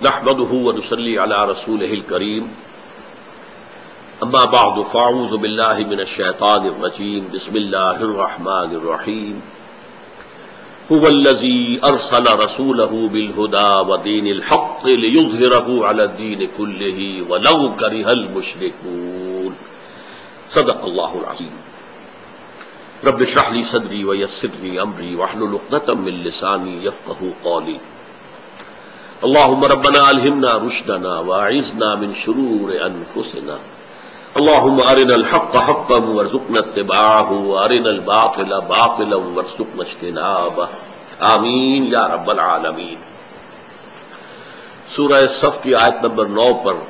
نحمده ونصلي على رسوله الكريم اما بعد فاعوذ بالله من الشيطان الرجيم بسم الله الرحمن الرحيم هو الذي ارسل رسوله بالهدى ودين الحق ليظهره على الدين كله ولو كره المشركون صدق الله العظيم رب اشرح لي صدري ويسر لي امري واحلل عقدة من لساني يفقهوا قولي اللهم ربنا الهمنا رشدنا واعذنا من شرور انفسنا اللهم ارنا الحق حقا وارزقنا اتباعه وارنا الباطل باطلا وارزقنا اجتنابه آمین یا رب العالمین۔ سورہ صف کی آیت نمبر 9 پر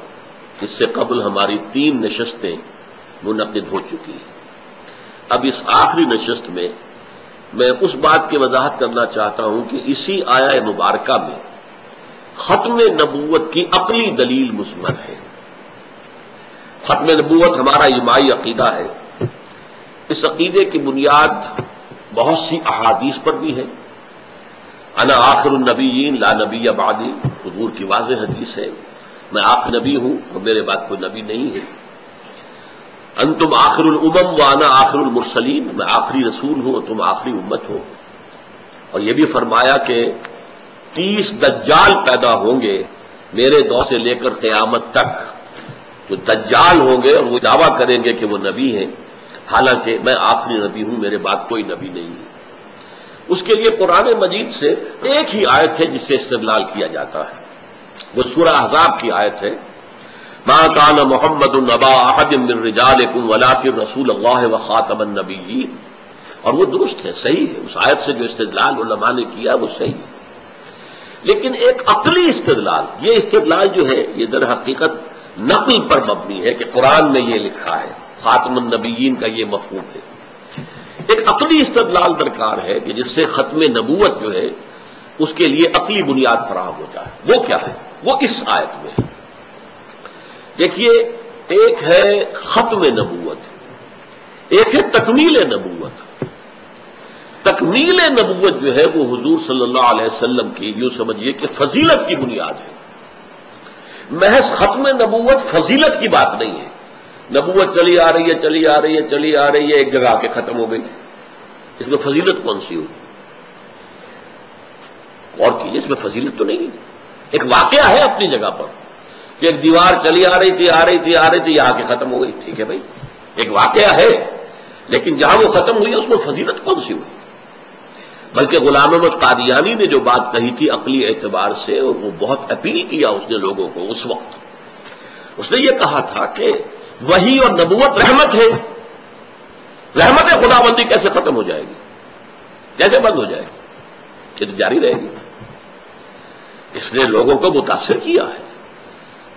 اس سے قبل ہماری 3 نشستیں منعقد ہو چکی ہیں۔ اب اس آخری نشست میں میں اس بات کی وضاحت کرنا چاہتا ہوں کہ اسی آیہ مبارکہ میں ختم نبوت کی عقلی دلیل مضمر ہے۔ ختم نبوت ہمارا اجماعی عقیدہ ہے۔ اس عقیدے کی بنیاد بہت سی احادیث پر بھی ہے۔ انا آخر النبیین لا نبی بعدی، حضور کی واضح حدیث ہے، میں آخر نبی ہوں اور میرے بعد کوئی نبی نہیں ہے۔ انتم آخر الامم وانا آخر المرسلین، میں آخری رسول ہوں اور تم آخری امت ہو۔ اور یہ بھی فرمایا کہ 30 دجال پیدا ہوں گے میرے دور سے لے کر قیامت تک، جو دجال ہوں گے اور وہ دعویٰ کریں گے کہ وہ نبی ہیں، حالانکہ میں آخری نبی ہوں، میرے بعد کوئی نبی نہیں ہے۔ اس کے لیے قرآن مجید سے ایک ہی آیت ہے جس سے استدلال کیا جاتا ہے، وہ سورہ احزاب کی آیت ہے، ما کان محمد ابا احد من رجالکم ولکن رسول اللہ وخاتم النبیین، اور وہ درست ہے، صحیح ہے۔ اس آیت سے جو استدلال علماء نے کیا وہ صحیح ہے، لیکن ایک عقلی استدلال، یہ استدلال جو ہے یہ در حقیقت نقل پر مبنی ہے کہ قرآن میں یہ لکھا ہے، خاتم النبیین کا یہ مفہوم ہے۔ ایک عقلی استدلال درکار ہے کہ جس سے ختم نبوت جو ہے اس کے لیے عقلی بنیاد فراہم ہو جائے۔ وہ کیا ہے؟ وہ اس آیت میں ہے۔ دیکھیے، ایک ہے ختم نبوت، ایک ہے تکمیل نبوت۔ تکمیل نبوت جو ہے وہ حضور صلی اللہ علیہ وسلم کی، یوں سمجھیے کہ فضیلت کی بنیاد ہے۔ محض ختم نبوت فضیلت کی بات نہیں ہے۔ نبوت چلی آ رہی ہے، چلی آ رہی ہے، چلی آ رہی ہے، ایک جگہ آ کے ختم ہو گئی، اس میں فضیلت کون سی ہوگی؟ غور کیجیے، اس میں فضیلت تو نہیں ہے۔ ایک واقعہ ہے اپنی جگہ پر کہ ایک دیوار چلی آ رہی تھی، آ رہی تھی، آ رہی تھی، یہاں کے ختم ہو گئی، ٹھیک ہے بھائی، ایک واقعہ ہے، لیکن جہاں وہ ختم ہوئی اس میں فضیلت کون سی ہوئی؟ بلکہ غلام احمد قادیانی نے جو بات کہی تھی عقلی اعتبار سے، وہ بہت اپیل کیا اس نے لوگوں کو اس وقت۔ اس نے یہ کہا تھا کہ وحی اور نبوت رحمت ہے، رحمت خداوندی کیسے ختم ہو جائے گی، کیسے بند ہو جائے گی، یہ تو جاری رہے گی۔ اس نے لوگوں کو متاثر کیا ہے۔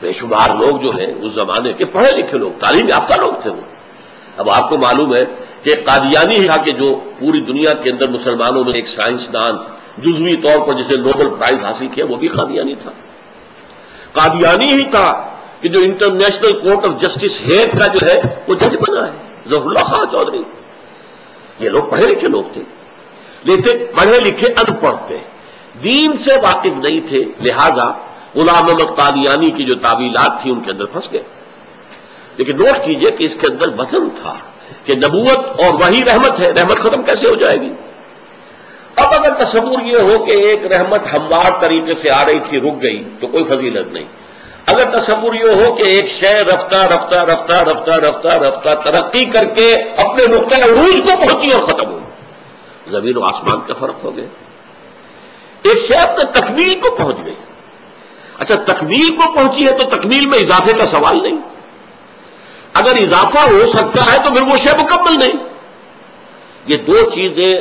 بے شمار لوگ جو ہیں اس زمانے کے پڑھے لکھے لوگ، تعلیم یافتہ لوگ تھے وہ۔ اب آپ کو معلوم ہے کہ قادیانی ہی تھا کہ جو پوری دنیا کے اندر مسلمانوں میں ایک سائنسدان جزوی طور پر جسے نوبل پرائز حاصل کیا، وہ بھی قادیانی تھا۔ قادیانی ہی تھا کہ جو international court of justice Hague کا جو ہے وہ جج بنا ہے، ظفر اللہ خان چودھری۔ یہ لوگ پڑھے لکھے لوگ تھے، لیکن پڑھے لکھے ان پڑھ تھے، دین سے واقف نہیں تھے، لہذا غلام احمد قادیانی کی جو تعویلات تھی ان کے اندر پھنس گئے۔ لیکن نوٹ کیجئے کہ اس کے اندر وزن تھا کہ نبوت اور وحی رحمت ہے، رحمت ختم کیسے ہو جائے گی؟ اب اگر تصور یہ ہو کہ ایک رحمت ہموار طریقے سے آ رہی تھی، رک گئی، تو کوئی فضیلت نہیں۔ اگر تصور یہ ہو کہ ایک شے رفتہ رفتہ رفتہ رفتہ رفتہ رفتہ ترقی کر کے اپنے نقطۂ عروج کو پہنچی اور ختم ہوئی، زمین و آسمان کا فرق ہو گیا۔ ایک شے اپنے تکمیل کو پہنچ گئی، اچھا تکمیل کو پہنچی ہے تو تکمیل میں اضافے کا سوال نہیں، اگر اضافہ ہو سکتا ہے تو پھر وہ شے مکمل نہیں۔ یہ دو چیزیں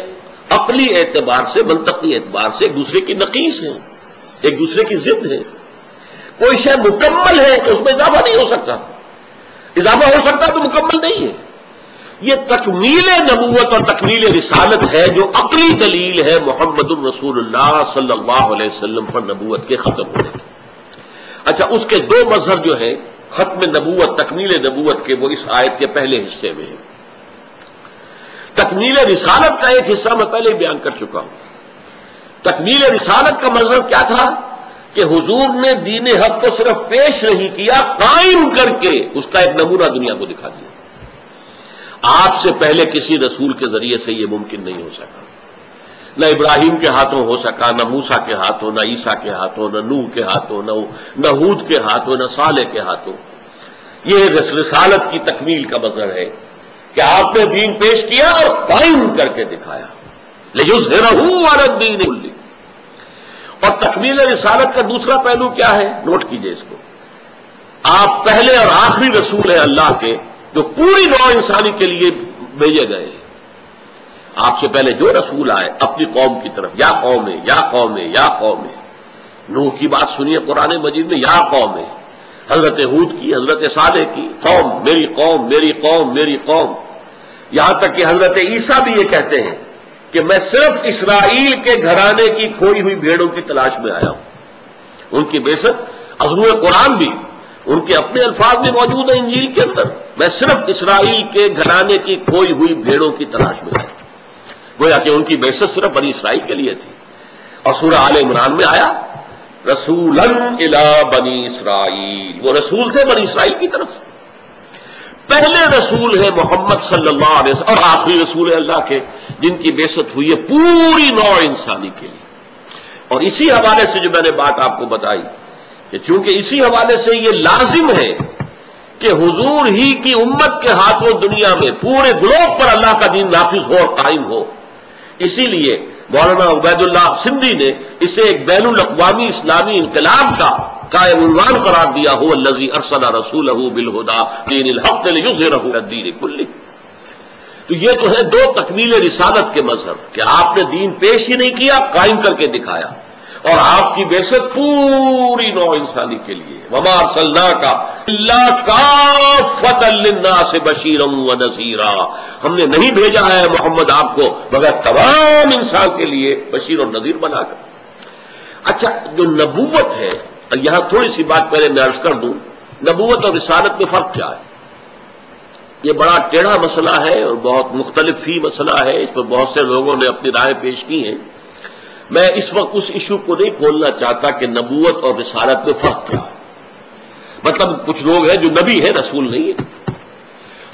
عقلی اعتبار سے، منطقی اعتبار سے ایک دوسرے کی نقیص ہیں، ایک دوسرے کی ضد ہے۔ کوئی شے مکمل ہے تو اس میں اضافہ نہیں ہو سکتا، اضافہ ہو سکتا تو مکمل نہیں ہے۔ یہ تکمیل نبوت اور تکمیل رسالت ہے جو عقلی دلیل ہے محمد الرسول اللہ صلی اللہ علیہ وسلم پر نبوت کے ختم ہونے کی۔ اچھا، اس کے 2 مظہر جو ہیں ختم نبوت، تکمیل نبوت کے، وہ اس آیت کے پہلے حصے میں ہیں۔ تکمیل رسالت کا ایک حصہ میں پہلے بیان کر چکا ہوں۔ تکمیل رسالت کا مظہر کیا تھا کہ حضور نے دین حق کو صرف پیش نہیں کیا، قائم کر کے اس کا ایک نمونہ دنیا کو دکھا دیا۔ آپ سے پہلے کسی رسول کے ذریعے سے یہ ممکن نہیں ہو سکا، نہ ابراہیم کے ہاتھوں ہو سکا، نہ موسیٰ کے ہاتھوں، نہ عیسیٰ کے ہاتھوں، نہ نوح کے ہاتھوں، نہ ہود کے ہاتھوں، نہ صالح کے ہاتھوں۔ یہ رسالت کی تکمیل کا مظہر ہے کہ آپ نے دین پیش کیا اور قائم کر کے دکھایا، لِيُظْهِرَهُ عَلَى الدِّينِ كُلِّهِ۔ اور تکمیل رسالت کا دوسرا پہلو کیا ہے؟ نوٹ کیجئے اس کو، آپ پہلے اور آخری رسول ہیں اللہ کے جو پوری نوع انسانی کے لیے بھیجے گئے ہیں۔ آپ سے پہلے جو رسول آئے اپنی قوم کی طرف، یا قوم ہے یا قوم ہے یا قوم ہے۔ نوح کی بات سنیے قرآن مجید میں، یا قوم ہے۔ حضرت ہود کی، حضرت صالح کی، قوم میری قوم میری قوم میری قوم۔ یہاں تک کہ حضرت عیسیٰ بھی یہ کہتے ہیں کہ میں صرف اسرائیل کے گھرانے کی کھوئی ہوئی بھیڑوں کی تلاش میں آیا ہوں۔ ان کی بعثت عضو قرآن بھی ان کے اپنے الفاظ میں موجود ہیں انجیل کے اندر، میں صرف اسرائیل کے گھرانے کی کھوئی ہوئی بھیڑوں کی تلاش میں آیا، گویا کہ ان کی بعثت صرف بنی اسرائیل کے لیے تھی۔ اور سورہ آل عمران میں آیا رسولاً الی بنی اسرائیل، وہ رسول تھے بنی اسرائیل کی طرف۔ پہلے رسول ہے محمد صلی اللہ علیہ وسلم اور آخری رسول ہے اللہ کے جن کی بعثت ہوئی ہے پوری نوع انسانی کے لیے۔ اور اسی حوالے سے جو میں نے بات آپ کو بتائی کہ چونکہ اسی حوالے سے یہ لازم ہے کہ حضور ہی کی امت کے ہاتھوں دنیا میں پورے گلوب پر اللہ کا دین نافذ ہو اور قائم ہو، اسی لیے مولانا عبید اللہ سندھی نے اسے ایک بین الاقوامی اسلامی انقلاب کا قائم عنوان قرار دیا، هو الذی ارسل رسولہ بالہدی دین الحق لیظہرہ علی الدین کلہ۔ تو یہ تو ہے دو تکمیل رسالت کے مظہر کہ آپ نے دین پیش ہی نہیں کیا، قائم کر کے دکھایا، اور آپ کی بعثت پوری نوع انسانی کے لیے، وما ارسلناک الا کافۃ للناس بشیرا ونذیرا، ہم نے نہیں بھیجا ہے محمد آپ کو مگر تمام انسان کے لیے بشیر اور نذیر بنا کر۔ اچھا، جو نبوت ہے، یہاں تھوڑی سی بات پہلے میں عرض کر دوں، نبوت اور رسالت میں فرق کیا ہے؟ یہ بڑا ٹیڑھا مسئلہ ہے اور بہت مختلف فی مسئلہ ہے، اس پر بہت سے لوگوں نے اپنی رائے پیش کی ہیں۔ میں اس وقت اس ایشو کو نہیں کھولنا چاہتا کہ نبوت اور رسالت میں فرق کیا ہے۔ مطلب کچھ لوگ ہیں جو نبی ہے رسول نہیں ہے،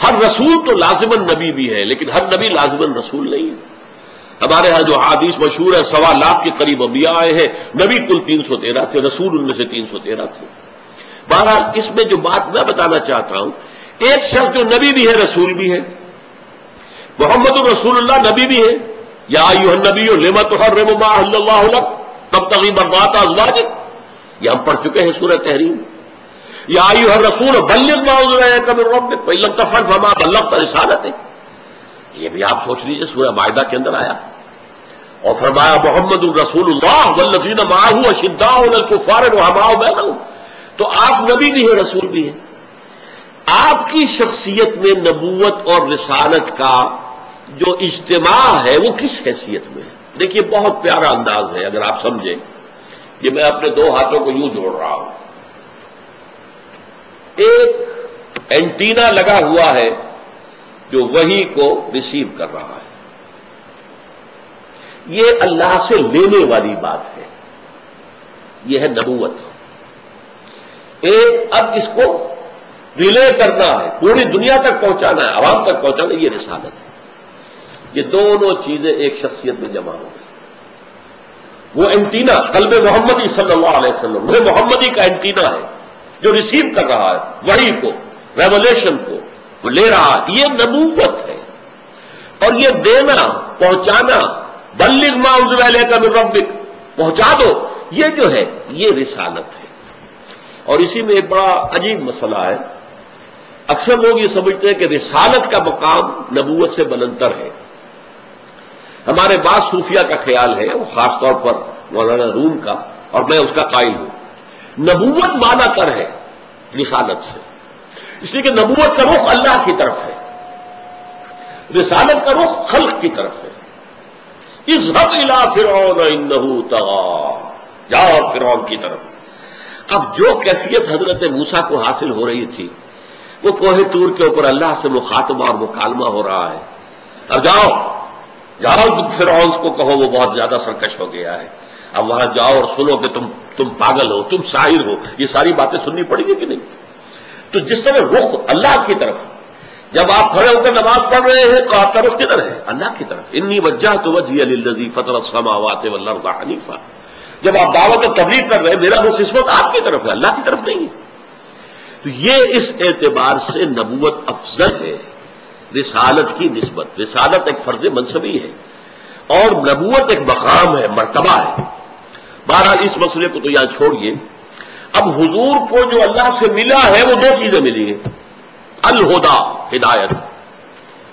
ہر رسول تو لازماً نبی بھی ہے لیکن ہر نبی لازماً رسول نہیں ہے۔ ہمارے ہاں جو حدیث مشہور ہے 1.25 لاکھ کے قریب انبیاء آئے ہیں، نبی کل 313 تھے، رسول ان میں سے 313 تھے۔ بہرحال اس میں جو بات میں بتانا چاہتا ہوں، ایک شخص جو نبی بھی ہے رسول بھی ہے، محمد الرسول اللہ نبی بھی ہے، یا ایھا النبی لم تحرم ما احل اللہ لک تبتغی مرضات ازواجک، یہ ہم پڑھ چکے ہیں سورہ تحریم۔ یا ایھا الرسول بلغ ما انزل الیک من ربک فإن لم تفعل فما بلغت رسالتہ، یہ بھی آپ سوچ لیجیے سورہ مائدہ کے اندر آیا۔ اور فرمایا محمد الرسول اللہ والذین معہ اشداء علی الکفار رحماء بینہم، تو آپ نبی بھی ہیں رسول بھی ہیں۔ آپ کی شخصیت میں نبوت اور رسالت کا جو اجتماع ہے وہ کس حیثیت میں ہے؟ دیکھیے بہت پیارا انداز ہے اگر آپ سمجھیں، یہ میں اپنے دو ہاتھوں کو یوں جوڑ رہا ہوں، ایک اینٹینا لگا ہوا ہے جو وحی کو ریسیو کر رہا ہے، یہ اللہ سے لینے والی بات ہے، یہ ہے نبوت۔ ایک اب اس کو ریلے کرنا ہے، پوری دنیا تک پہنچانا ہے، عوام تک پہنچانا ہے، یہ رسالت ہے۔ یہ دونوں چیزیں ایک شخصیت میں جمع ہو گئی۔ وہ اینٹینا قلب محمدی صلی اللہ علیہ وسلم، وہ محمدی کا اینٹینا ہے جو ریسیو کر رہا ہے وحی کو، ریولیشن کو، وہ لے رہا ہے، یہ نبوت ہے۔ اور یہ دینا، پہنچانا، بلغ ما انزل الیک من ربک، پہنچا دو، یہ جو ہے یہ رسالت ہے۔ اور اسی میں ایک بڑا عجیب مسئلہ ہے، اکثر لوگ یہ سمجھتے ہیں کہ رسالت کا مقام نبوت سے بلندتر ہے۔ ہمارے بعض صوفیہ کا خیال ہے، وہ خاص طور پر مولانا روم کا، اور میں اس کا قائل ہوں، نبوت مالا تر ہے رسالت سے، اس لیے کہ نبوت کا رخ اللہ کی طرف ہے، رسالت کا رخ خلق کی طرف ہے۔ اذهب الى فرعون انه طغى، جاؤ فرعون کی طرف۔ اب جو کیفیت حضرت موسیٰ کو حاصل ہو رہی تھی، وہ کوہ طور کے اوپر اللہ سے مخاطبہ اور مکالمہ ہو رہا ہے، اب جاؤ فرعون کو کہو وہ بہت زیادہ سرکش ہو گیا ہے، اب وہاں جاؤ اور سنو کہ تم پاگل ہو، تم ساحر ہو، یہ ساری باتیں سننی پڑیں گی کہ نہیں؟ تو جس طرح رخ اللہ کی طرف، جب آپ کھڑے ہو کر نماز پڑھ رہے ہیں تو آپ کا رخ کدھر ہے؟ اللہ کی طرف. انی وجہت وجہی للذی فطر السماوات والارض حنیفا. جب آپ دعوت اور تبلیغ کر رہے ہیں میرا رخ اس وقت آپ کی طرف ہے، اللہ کی طرف نہیں ہے. تو یہ اس اعتبار سے نبوت افضل ہے رسالت کی نسبت. رسالت ایک فرض منصبی ہے اور نبوت ایک مقام ہے، مرتبہ ہے. بہرحال اس مسئلے کو تو یہاں چھوڑیے. اب حضور کو جو اللہ سے ملا ہے وہ دو چیزیں ملی ہیں، الہدا ہدایت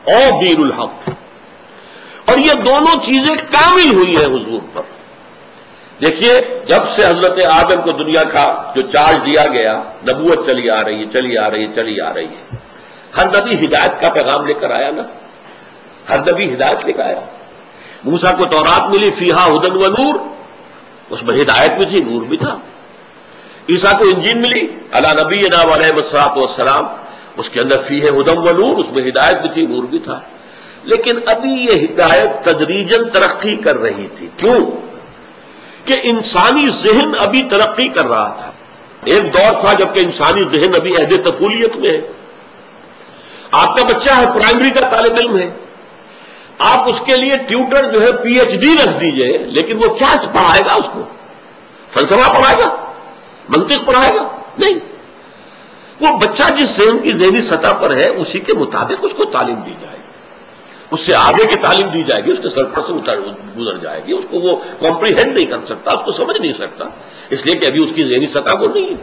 اور دین الحق، اور یہ دونوں چیزیں کامل ہوئی ہیں حضور پر. دیکھیے جب سے حضرت آدم کو دنیا کا جو چارج دیا گیا، نبوت چلی آ رہی ہے چلی آ رہی ہے چلی آ رہی ہے. ہر نبی ہدایت کا پیغام لے کر آیا نا، ہر نبی ہدایت لے کر آیا. موسیٰ کو تورات ملی فیہا ھدی و نور، اس میں ہدایت بھی تھی نور بھی تھا. عیسیٰ کو انجیل ملی علی نبینا علیہ الصلوۃ والسلام، اس کے اندر فیہ ھدی و نور، اس میں ہدایت بھی تھی نور بھی تھا. لیکن ابھی یہ ہدایت تدریجاً ترقی کر رہی تھی. کیوں؟ کہ انسانی ذہن ابھی ترقی کر رہا تھا. ایک دور تھا جبکہ انسانی ذہن ابھی عہد طفولیت میں ہے. آپ کا بچہ ہے، پرائمری کا طالب علم ہے، آپ اس کے لیے ٹیوٹر جو ہے پی ایچ ڈی رکھ دیجئے، لیکن وہ کیا پڑھائے گا؟ اس کو فلسفہ پڑھائے گا؟ منطق پڑھائے گا؟ نہیں. وہ بچہ جس ذہن کی ذہنی سطح پر ہے اسی کے مطابق اس کو تعلیم دی جائے گی، اس سے آگے کی تعلیم دی جائے گی، اس کے سر پر سے گزر جائے گی. اس کو وہ کمپریہینڈ نہیں کر سکتا، اس کو سمجھ نہیں سکتا، اس لیے کہ ابھی اس کی ذہنی سطح وہ نہیں ہے.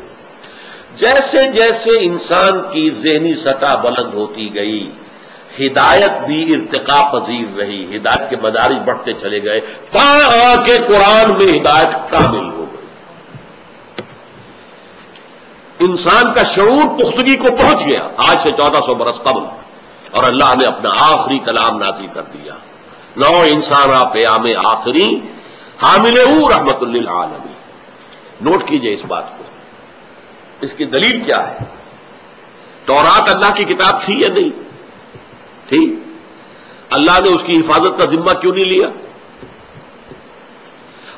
جیسے جیسے انسان کی ذہنی سطح بلند ہوتی گئی، ہدایت بھی ارتقاء پذیر رہی، ہدایت کے مدارج بڑھتے چلے گئے، تا کہ قرآن میں ہدایت کامل ہو گئی. انسان کا شعور پختگی کو پہنچ گیا آج سے 1400 برس قبل، اور اللہ نے اپنا آخری کلام نازل کر دیا. نو انسان پیام آخری حامل رحمت للعالمین. نوٹ کیجئے اس بات کو، اس کی دلیل کیا ہے؟ تورات اللہ کی کتاب تھی یا نہیں تھی؟ اللہ نے اس کی حفاظت کا ذمہ کیوں نہیں لیا؟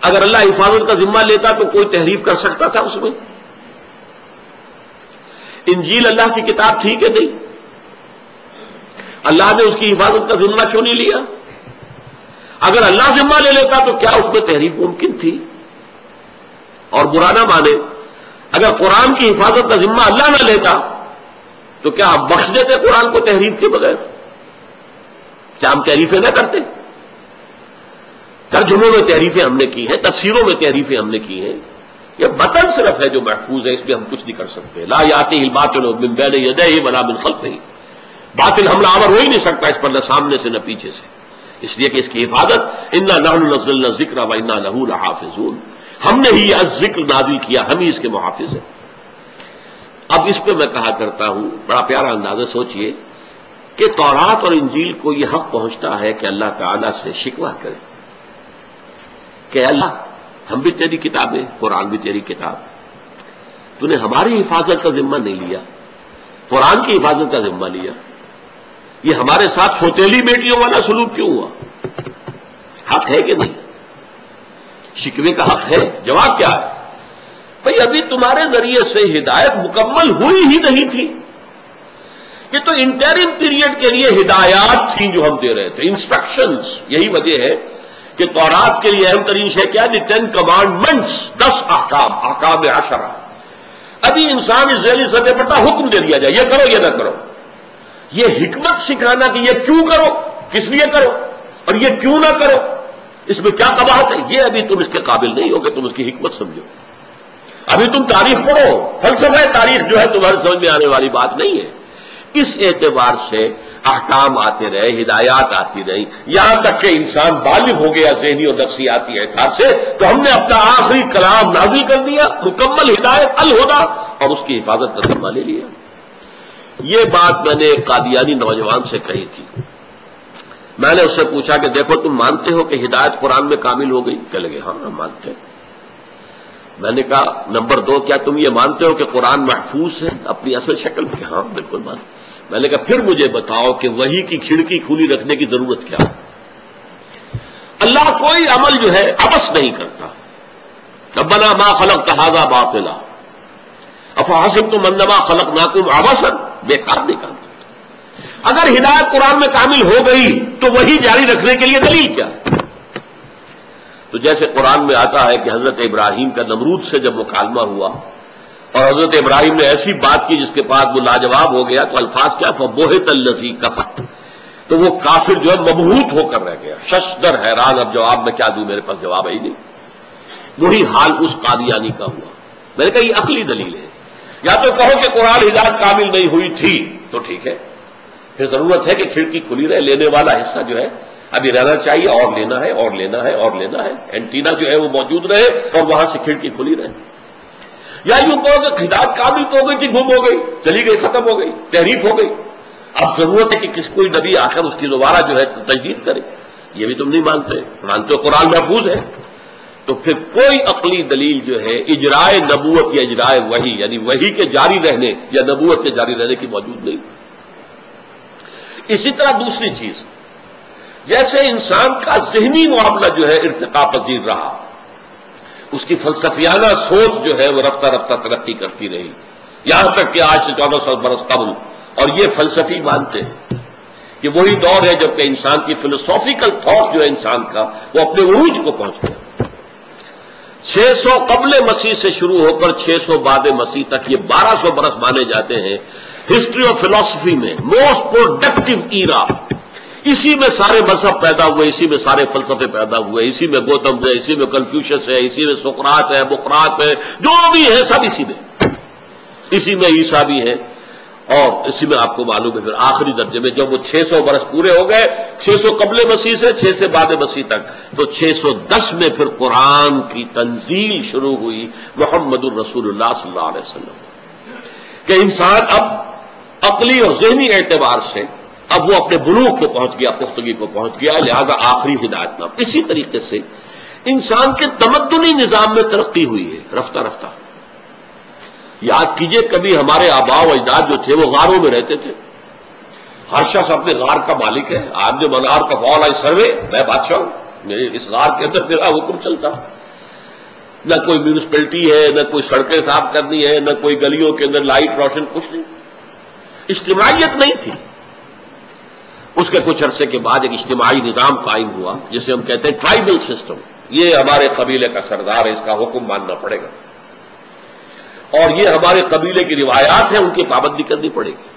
اگر اللہ حفاظت کا ذمہ لیتا تو کوئی تحریف کر سکتا تھا اس میں؟ انجیل اللہ کی کتاب تھی کہ نہیں؟ اللہ نے اس کی حفاظت کا ذمہ کیوں نہیں لیا؟ اگر اللہ ذمہ لے لیتا تو کیا اس میں تحریف ممکن تھی؟ اور برا نہ مانے، اگر قرآن کی حفاظت کا ذمہ اللہ نہ لیتا تو کیا ہم بخش دیتے قرآن کو تحریف کے بغیر؟ کیا ہم تحریفیں نہ کرتے؟ ترجموں میں تحریفیں ہم نے کی ہیں، تفسیروں میں تحریفیں ہم نے کی ہیں. یہ متن صرف ہے جو محفوظ ہے، اس میں ہم کچھ نہیں کر سکتے. لا یاتیہ الباطل من بین یدیہ ولا من خلفہ، باطل حملہ آور ہو ہی نہیں سکتا اس پر، نہ سامنے سے نہ پیچھے سے، اس لیے کہ اس کی حفاظت انا نحن نزلنا الذکر وانا لہ لحافظون، ہم نے ہی یہ ذکر نازل کیا، ہم ہی اس کے محافظ ہیں. اب اس پہ میں کہا کرتا ہوں، بڑا پیارا اندازہ سوچئے کہ تورات اور انجیل کو یہ حق پہنچتا ہے کہ اللہ تعالیٰ سے شکوہ کرے کہ اللہ ہم بھی تیری کتابیں، قرآن بھی تیری کتاب، تو نے ہماری حفاظت کا ذمہ نہیں لیا، قرآن کی حفاظت کا ذمہ لیا. یہ ہمارے ساتھ سوتیلی بیٹیوں والا سلوک کیوں ہوا؟ حق ہے کہ نہیں؟ شکوے کا حق ہے؟ جواب کیا ہے؟ بھئی ابھی تمہارے ذریعے سے ہدایت مکمل ہوئی ہی نہیں تھی. یہ تو انٹرم پیریڈ کے لیے ہدایات تھیں جو ہم دے رہے تھے، انسٹرکشنز. یہی وجہ ہے کہ تورات کے لیے اہم ترین شے کیا ہے؟ 10 کمانڈمنٹس، 10 احکام، احکام 10. ابھی انسان اس ذیلی سطح پر حکم دے دیا جائے، یہ کرو یہ نہ کرو. یہ حکمت سکھانا کہ یہ کیوں کرو، کس لیے کرو، اور یہ کیوں نہ کرو، اس میں کیا قباحت ہے، یہ ابھی تم اس کے قابل نہیں ہو کہ تم اس کی حکمت سمجھو. ابھی تم تاریخ پڑھو، فلسفہ تاریخ جو ہے تمہارے سمجھ میں آنے والی بات نہیں ہے. اس اعتبار سے احکام آتے رہے، ہدایات آتی رہی، یہاں تک کہ انسان بالغ ہو گیا ذہنی اور نفسیاتی اعتبار سے، تو ہم نے اپنا آخری کلام نازل کر دیا، مکمل ہدایت الہدا، اور اس کی حفاظت کا ذمہ لے لیا. یہ بات میں نے ایک قادیانی نوجوان سے کہی تھی. میں نے اس سے پوچھا کہ دیکھو تم مانتے ہو کہ ہدایت قرآن میں کامل ہو گئی؟ کہنے لگے ہاں ہم مانتے ہیں. میں نے کہا نمبر 2 کیا تم یہ مانتے ہو کہ قرآن محفوظ ہے اپنی اصل شکل میں؟ ہاں بالکل مانتے. میں نے کہا پھر مجھے بتاؤ کہ وحی کی کھڑکی کھلی رکھنے کی ضرورت کیا ہے؟ اللہ کوئی عمل جو ہے عبث نہیں کرتا. ربنا ما خلقت هذا باطلا افحسبتم انما خلقناکم عبثا، بیکار نہیں کام کرتا۔ اگر ہدایت قرآن میں کامل ہو گئی تو وہی جاری رکھنے کے لیے دلیل کیا ہے؟ تو جیسے قرآن میں آتا ہے کہ حضرت ابراہیم کا نمرود سے جب مکالمہ ہوا اور حضرت ابراہیم نے ایسی بات کی جس کے بعد وہ لاجواب ہو گیا، تو الفاظ کیا، فبہت الذی کفر، تو وہ کافر جو ہے مبہوت ہو کر رہ گیا، ششدر حیران، اب جواب میں کیا دوں، میرے پاس جواب ہے ہی نہیں۔ وہی حال اس قادیانی کا ہوا۔ میں نے کہا یہ عقلی دلیل ہے، یا تو کہو کہ قرآن ہدایت کامل نہیں ہوئی تھی تو ٹھیک ہے، پھر ضرورت ہے کہ کھڑکی کھلی رہے، لینے والا حصہ جو ہے ابھی رہنا چاہیے، اور لینا ہے اور لینا ہے اور لینا ہے، اینٹینا جو ہے وہ موجود رہے اور وہاں سے کھڑکی کھلی رہے۔ یا یوں کہو کہ ہدایت کامل تو ہو گئی تھی، گم ہو گئی، چلی گئی، ختم ہو گئی، تحریف ہو گئی، اب ضرورت ہے کہ کوئی نبی آ کر اس کی دوبارہ جو ہے تجدید کرے۔ یہ بھی تم نہیں مانتے، مانتے ہو قرآن محفوظ ہے، تو پھر کوئی عقلی دلیل جو ہے اجرائے نبوت یا اجرائے وحی، یعنی وحی کے جاری رہنے یا نبوت کے جاری رہنے کی موجود نہیں۔ اسی طرح دوسری چیز، جیسے انسان کا ذہنی معاملہ جو ہے ارتقاء پذیر رہا، اس کی فلسفیانہ سوچ جو ہے وہ رفتہ رفتہ ترقی کرتی رہی، یہاں تک کہ آج سے 1400 برس قبل، اور یہ فلسفی مانتے ہیں کہ وہی دور ہے جب کہ انسان کی فلسافیکل تھاٹ جو ہے انسان کا وہ اپنے عروج کو پہنچ گیا۔ 600 قبل مسیح سے شروع ہو کر 600 بعد مسیح تک یہ 1200 برس مانے جاتے ہیں ہسٹری آف فلاسفی میں موسٹ پروڈکٹیو ایرا۔ اسی میں سارے مذہب پیدا ہوئے، اسی میں سارے فلسفے پیدا ہوئے، اسی میں گوتم ہے، اسی میں کنفیوشس ہے، اسی میں سقراط ہے، بقراط ہے، جو بھی ہے سب اسی میں، اسی میں عیسیٰ بھی ہے، اور اسی میں آپ کو معلوم ہے پھر آخری درجے میں جب وہ 600 برس پورے ہو گئے، 600 قبل مسیح سے 600 بعد مسیح تک، تو 610 میں پھر قرآن کی تنزیل شروع ہوئی، محمد الرسول اللہ صلی اللہ علیہ وسلم، کہ انسان اب عقلی اور ذہنی اعتبار سے اب وہ اپنے بلوغ کو پہنچ گیا، پختگی کو پہنچ گیا، لہذا آخری ہدایت نام۔ اسی طریقے سے انسان کے تمدنی نظام میں ترقی ہوئی ہے رفتہ رفتہ۔ یاد کیجئے کبھی ہمارے آباء و اجداد جو تھے وہ غاروں میں رہتے تھے، ہر شخص اپنے غار کا مالک ہے، آپ جو منار کا فال آئی سروے، میں بادشاہ ہوں، میرے اس غار کے اندر میرا حکم چلتا، نہ کوئی میونسپلٹی ہے، نہ کوئی سڑکیں صاف کرنی ہے، نہ کوئی گلیوں کے اندر لائٹ روشن، کچھ نہیں، اجتماعیت نہیں تھی۔ اس کے کچھ عرصے کے بعد ایک اجتماعی نظام قائم ہوا جسے ہم کہتے ہیں ٹرائبل سسٹم، یہ ہمارے قبیلے کا سردار ہے، اس کا حکم ماننا پڑے گا، اور یہ ہمارے قبیلے کی روایات ہیں، ان کی پابندی کرنی پڑے گی۔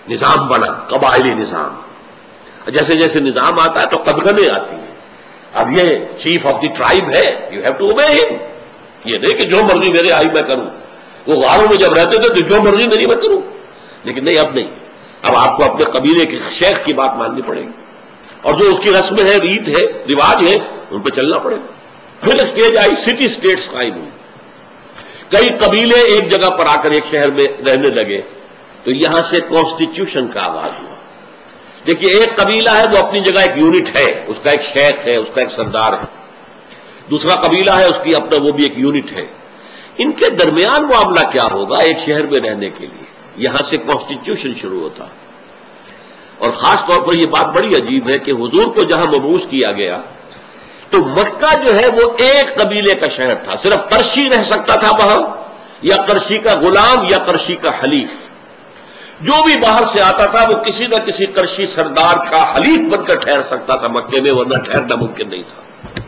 نظام بنا، قبائلی نظام، جیسے جیسے نظام آتا ہے تو قدغنیں آتی ہیں، اب یہ چیف آف دی ٹرائب ہے، یو ہیو ٹو اوبے ہم، یہ نہیں کہ جو مرضی میرے آئی میں کروں، وہ غاروں میں جب رہتے تھے تو جو مرضی میری میں کروں، لیکن نہیں، اب نہیں، اب آپ کو اپنے قبیلے کے شیخ کی بات ماننی پڑے گی، اور جو اس کی رسم ہے، ریت ہے، رواج ہے، ان پہ چلنا پڑے گا۔ پھر ایک سٹیج آئی، سٹی اسٹیٹس قائم ہوئی، کئی قبیلے ایک جگہ پر آ کر ایک شہر میں رہنے لگے، تو یہاں سے کانسٹیٹیوشن کا آغاز ہوا۔ دیکھیے ایک قبیلہ ہے وہ اپنی جگہ ایک یونٹ ہے، اس کا ایک شیخ ہے، اس کا ایک سردار ہے، دوسرا قبیلہ ہے اس کی اپنا وہ بھی ایک یونٹ ہے، ان کے درمیان معاملہ کیا ہوگا ایک شہر میں رہنے کے لیے؟ یہاں سے کانسٹیٹیوشن شروع ہوتا، اور خاص طور پر یہ بات بڑی عجیب ہے کہ حضور کو جہاں مبعوث کیا گیا تو مکہ جو ہے وہ ایک قبیلے کا شہر تھا، صرف قرشی رہ سکتا تھا وہاں، یا قرشی کا غلام یا قرشی کا حلیف، جو بھی باہر سے آتا تھا وہ کسی نہ کسی قرشی سردار کا حلیف بن کر ٹھہر سکتا تھا مکے میں، ورنہ ٹھہرنا ممکن نہیں تھا۔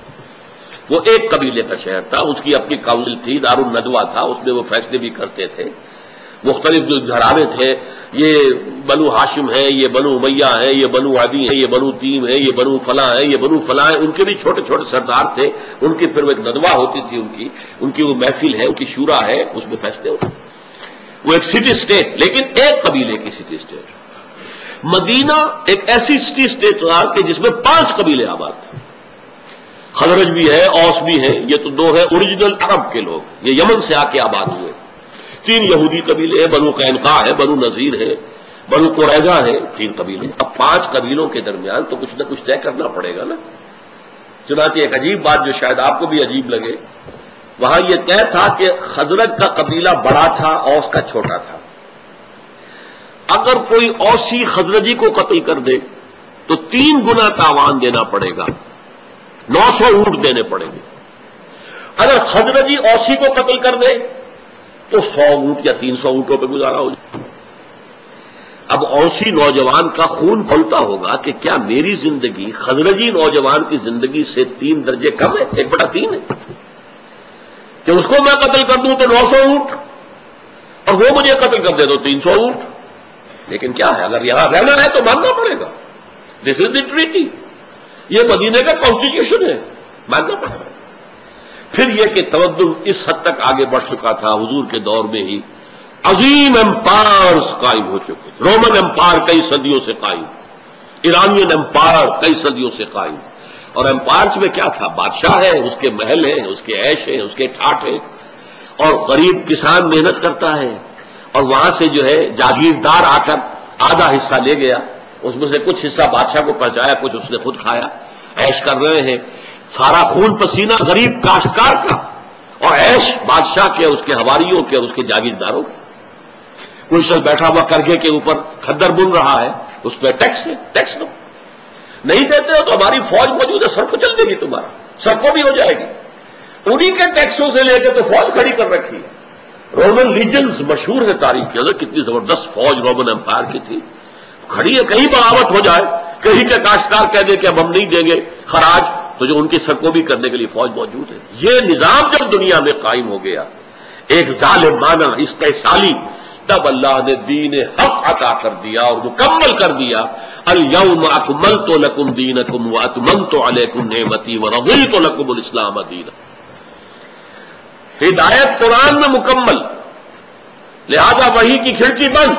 وہ ایک قبیلے کا شہر تھا، اس کی اپنی کاؤنسل تھی، دار الندوہ تھا، اس میں وہ فیصلے بھی کرتے تھے، مختلف جو گھرانے تھے، یہ بنو ہاشم ہیں، یہ بنو امیہ ہیں، یہ بنو عدی ہیں، یہ بنو تیم ہیں، یہ بنو فلاں ہیں، یہ بنو فلاں ہیں، ان کے بھی چھوٹے چھوٹے سردار تھے، ان کی پھر وہ ایک ندوہ ہوتی تھی، ان کی وہ محفل ہے، ان کی شورا ہے، اس میں فیصلے ہوتے تھے۔ وہ ایک سٹی اسٹیٹ، لیکن ایک قبیلے کی سٹی اسٹیٹ۔ مدینہ ایک ایسی سٹی اسٹیٹ تھا کہ جس میں 5 قبیلے آباد تھے، خزرج بھی ہے، اوس بھی ہے، یہ تو 2 ہے اوریجنل عرب کے لوگ، یہ یمن سے آ کے آباد ہوئے، 3 یہودی قبیلے ہیں، بنو قینقاع ہے، بنو نذیر ہے، بنو قریظہ ہے، 3 قبیلے۔ اب 5 قبیلوں کے درمیان تو کچھ نہ کچھ طے کرنا پڑے گا نا۔ چنانچہ ایک عجیب بات جو شاید آپ کو بھی عجیب لگے، وہاں یہ طے تھا کہ خزرج کا قبیلہ بڑا تھا، اوس کا چھوٹا تھا، اگر کوئی اوسی خزرجی کو قتل کر دے تو 3 گنا تاوان دینا پڑے گا، 900 اونٹ دینے پڑیں گے، اگر خزرجی اوسی کو قتل کر دے تو 100 اونٹ یا 300 اونٹوں پہ گزارا ہو جائے. اب اوسی نوجوان کا خون کھولتا ہوگا کہ کیا میری زندگی خزرجی نوجوان کی زندگی سے 3 درجے کم ہے، 1/3 ہے، کہ اس کو میں قتل کر دوں تو 900 اونٹ اور وہ مجھے قتل کر دے تو 300 اونٹ. لیکن کیا ہے، اگر یہاں رہنا ہے تو ماننا پڑے گا. دس از دی ٹریٹی، یہ مدینے کا کانسٹیٹیوشن ہے، ماننا پڑے گا. پھر یہ کہ تمدن اس حد تک آگے بڑھ چکا تھا، حضور کے دور میں ہی عظیم امپائرز قائم ہو چکے. رومن امپائر کئی صدیوں سے قائم، ایرانین امپائر کئی صدیوں سے قائم. اور امپائرز میں کیا تھا، بادشاہ ہے، اس کے محل ہیں، اس کے عیش ہیں، اس کے ٹھاٹ ہیں، اور غریب کسان محنت کرتا ہے اور وہاں سے جو ہے جاگیردار آ کر آدھا حصہ لے گیا، اس میں سے کچھ حصہ بادشاہ کو پہنچایا، کچھ اس نے خود کھایا. عیش کر رہے ہیں، سارا خون پسینہ غریب کاشتکار کا، اور عیش بادشاہ کے، اس کے حواریوں کے اور اس کے جاگیرداروں کے. کوئی شخص بیٹھا ہوا کرگھے کے اوپر کھدر بن رہا ہے، اس پہ ٹیکس ہے، ٹیکس دو. نہیں دیتے ہو تو ہماری فوج موجود ہے، سر کو چل دے گی، تمہارا سر کو بھی ہو جائے گی. انہی کے ٹیکسوں سے لے کے تو فوج کھڑی کر رکھی ہے. رومن لیجنز مشہور ہے تاریخ کے اندر، کتنی زبردست فوج رومن امپائر کی تھی. کھڑی ہے، کہیں بغاوت ہو جائے، کہیں کے کاشتکار کہہ دے کہ اب ہم نہیں دیں گے خراج، تو جو ان کی سرکوبی کرنے کے لیے فوج موجود ہے. یہ نظام جب دنیا میں قائم ہو گیا، ایک ظالمانہ استحصالی، تب اللہ نے دین حق عطا کر دیا اور مکمل کر دیا. الیوم اکملت لکم دینکم واتممت علیکم نعمتی ورضیت لکم الاسلام دینا. ہدایت قرآن میں مکمل، لہذا وحی کی کھڑکی بند،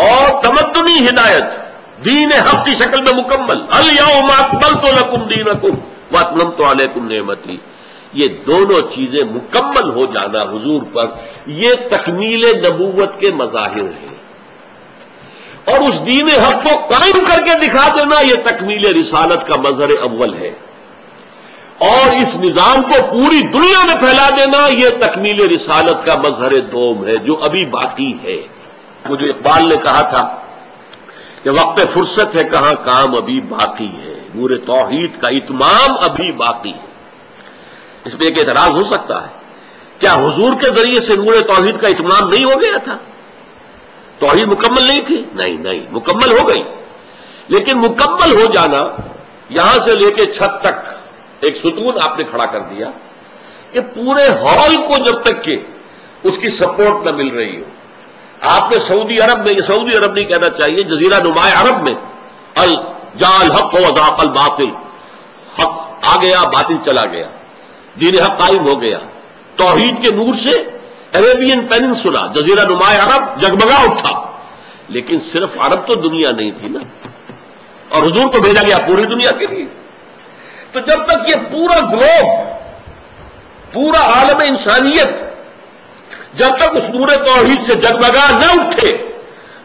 اور تمدنی ہدایت دین حق کی شکل میں مکمل. الیوم اکملت لکم دینکم واتممت علیکم نعمتی. یہ دونوں چیزیں مکمل ہو جانا حضور پر، یہ تکمیل نبوت کے مظاہر ہیں. اور اس دین حق کو قائم کر کے دکھا دینا، یہ تکمیل رسالت کا مظہر اول ہے. اور اس نظام کو پوری دنیا میں پھیلا دینا، یہ تکمیل رسالت کا مظہر دوم ہے، جو ابھی باقی ہے. مجھے اقبال نے کہا تھا کہ وقت فرصت ہے کہاں کام ابھی باقی ہے، نور توحید کا اتمام ابھی باقی ہے. اس میں ایک اعتراض ہو سکتا ہے، کیا حضور کے ذریعے سے نور توحید کا اتمام نہیں ہو گیا تھا؟ توحید مکمل نہیں تھی؟ نہیں، مکمل ہو گئی. لیکن مکمل ہو جانا، یہاں سے لے کے چھت تک ایک ستون آپ نے کھڑا کر دیا کہ پورے ہال کو جب تک کہ اس کی سپورٹ نہ مل رہی ہو. آپ نے سعودی عرب میں، یہ سعودی عرب نہیں کہنا چاہیے، جزیرہ نماء عرب میں جاء الحق وزاق الباطل، حق آ گیا، باطل چلا گیا، دین حق قائم ہو گیا. توحید کے نور سے عربین پیننسولا، جزیرہ نماء عرب جگمگا اٹھا. لیکن صرف عرب تو دنیا نہیں تھی نا، اور حضور کو بھیجا گیا پوری دنیا کے لیے. تو جب تک یہ پورا گلوب، پورا عالم انسانیت جب تک اس نور توحید سے جگمگا نہ اٹھے،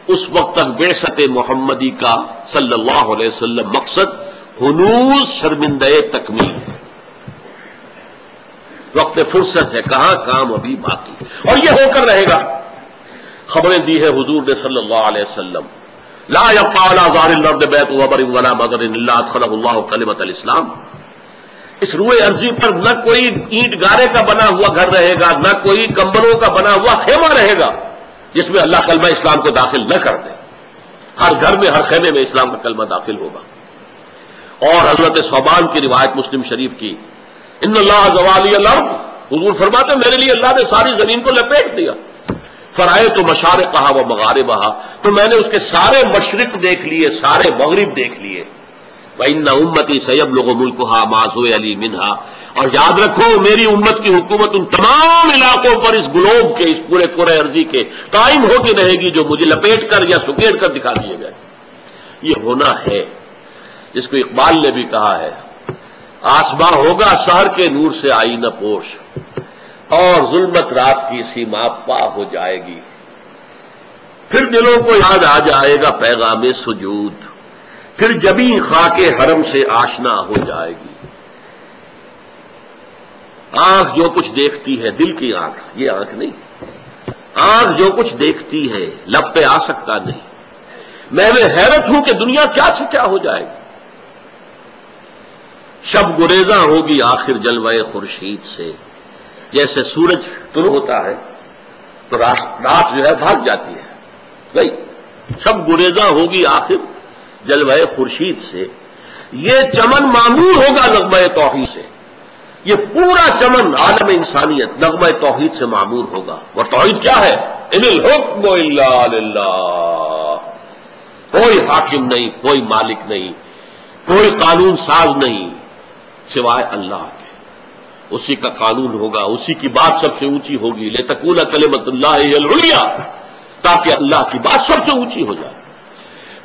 اس وقت تک بعثت محمدی کا صلی اللہ علیہ وسلم مقصد ہنوز شرمندہ تکمیل ہے. وقت فرصت ہے کہاں کام ابھی باقی، اور یہ ہو کر رہے گا. خبریں دی ہے حضور نے صلی اللہ علیہ وسلم، لا يبقى على ظهر الارض بيت وبر ولا مدر الا ادخله الله كلمة الاسلام. اس روئے ارضی پر نہ کوئی اینٹ گارے کا بنا ہوا گھر رہے گا، نہ کوئی کمبلوں کا بنا ہوا خیمہ رہے گا جس میں اللہ کلمہ اسلام کو داخل نہ کر دے. ہر گھر میں، ہر خیمے میں اسلام کا کلمہ داخل ہوگا. اور حضرت صوبان کی روایت مسلم شریف کی، ان اللہ زوالی الارض، حضور فرماتے میرے لیے اللہ نے ساری زمین کو لپیٹ دیا. فرائض تو مشارقہا و مغاربہا، تو میں نے اس کے سارے مشرق دیکھ لیے، سارے مغرب دیکھ لیے. وَإِنَّ أُمَّتِي سَيَبْلُغُ مُلْكُهَا مَا سُئِلَ لِي مِنْهَا، اور یاد رکھو میری امت کی حکومت ان تمام علاقوں پر، اس گلوب کے، اس پورے کرۂ ارضی کے قائم ہو کے رہے گی جو مجھے لپیٹ کر یا سکیڑ کر دکھا دیے گئے. یہ ہونا ہے، جس کو اقبال نے بھی کہا ہے، آسماں ہوگا سحر کے نور سے آئینہ پوش، اور ظلمت رات کی سیما پا ہو جائے گی. پھر دلوں کو یاد آ جائے گا پیغام سجود، پھر جبیں خاک حرم سے آشنا ہو جائے گی. آنکھ جو کچھ دیکھتی ہے، دل کی آنکھ، یہ آنکھ نہیں، آنکھ جو کچھ دیکھتی ہے لب پہ آ سکتا نہیں. میں حیرت ہوں کہ دنیا کیا سے کیا ہو جائے گی. شب گریزاں ہوگی آخر جلوہ خورشید سے، جیسے سورج طلوع ہوتا ہے تو رات جو ہے بھاگ جاتی ہے بھائی، شب گریزاں ہوگی آخر جلوہ خورشید سے، یہ چمن معمور ہوگا نغمہ توحید سے، یہ پورا چمن عالم انسانیت نغمہ توحید سے معمور ہوگا۔ اور توحید کیا ہے؟ ان الحکم الا للہ، کوئی حاکم نہیں، کوئی مالک نہیں، کوئی قانون ساز نہیں سوائے اللہ کے، اسی کا قانون ہوگا، اسی کی بات سب سے اونچی ہوگی، لتکون کلمۃ اللہ ہی العلیٰ، تاکہ اللہ کی بات سب سے اونچی ہو جائے،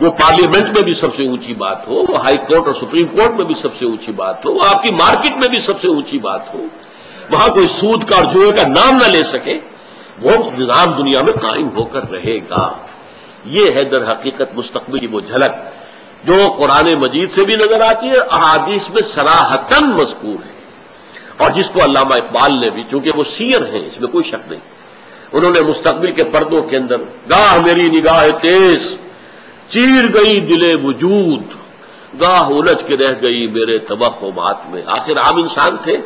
وہ پارلیمنٹ میں بھی سب سے اونچی بات ہو، وہ ہائی کورٹ اور سپریم کورٹ میں بھی سب سے اونچی بات ہو، وہ آپ کی مارکیٹ میں بھی سب سے اونچی بات ہو، وہاں کوئی سود کا اور جوئے کا نام نہ لے سکے، وہ نظام دنیا میں قائم ہو کر رہے گا۔ یہ ہے در حقیقت مستقبل کی وہ جھلک جو قرآن مجید سے بھی نظر آتی ہے، احادیث میں صراحتاً مذکور ہے، اور جس کو علامہ اقبال نے بھی، چونکہ وہ سیر ہیں اس میں کوئی شک نہیں، انہوں نے مستقبل کے پردوں کے اندر گاہ میری نگاہ تیز چیر گئی دل وجود، گاہ الجھ کے رہ گئی میرے توہمات میں، آخر عام انسان تھے،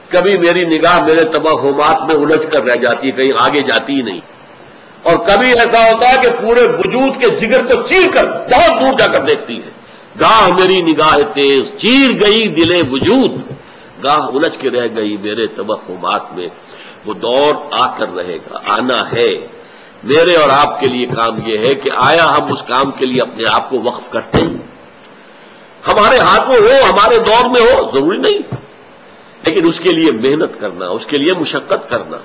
کبھی میری نگاہ میرے توہمات میں الجھ کر رہ جاتی ہے، کہیں آگے جاتی ہی نہیں، اور کبھی ایسا ہوتا ہے کہ پورے وجود کے جگر کو چیر کر بہت دور جا کر دیکھتی ہے۔ گاہ میری نگاہ تیز چیر گئی دل وجود، گاہ الجھ کے رہ گئی میرے توہمات میں، وہ دور آ کر رہے گا، آنا ہے۔ میرے اور آپ کے لیے کام یہ ہے کہ آیا ہم اس کام کے لیے اپنے آپ کو وقف کرتے ہیں، ہمارے ہاتھ میں ہو، ہمارے دور میں ہو، ضروری نہیں، لیکن اس کے لیے محنت کرنا، اس کے لیے مشقت کرنا،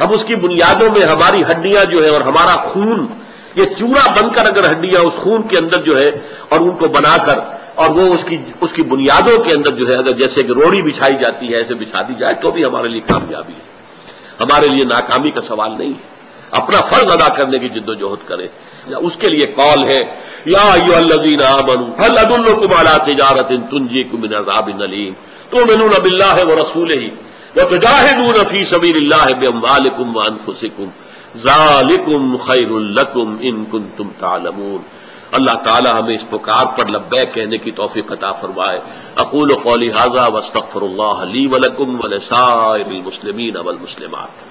ہم اس کی بنیادوں میں ہماری ہڈیاں جو ہے اور ہمارا خون یہ چورا بن کر اگر ہڈیاں اس خون کے اندر جو ہے اور ان کو بنا کر اور وہ اس کی بنیادوں کے اندر جو ہے اگر جیسے کہ روڑی بچھائی جاتی ہے ایسے بچھا دی جائے تو بھی ہمارے لیے کامیابی ہے، ہمارے لیے ناکامی کا سوال نہیں ہے۔ اپنا فرض ادا کرنے کی جد و جہد کرے، اس کے لیے قول ہے یا ایھا الذین آمنوا هل ادلکم علی تجارۃ تنجیکم من عذاب الیم تؤمنون باللہ ورسولہ وتجاہدون فی سبیل اللہ باموالکم وانفسکم ذالکم خیر لکم ان کنتم تعلمون۔ اللہ تعالی ہمیں اس پکار پر لبیک کہنے کی توفیق عطا فرمائے۔ اقول قولی ھذا واستغفر اللہ لی ولکم ولسائر المسلمین والمسلمات۔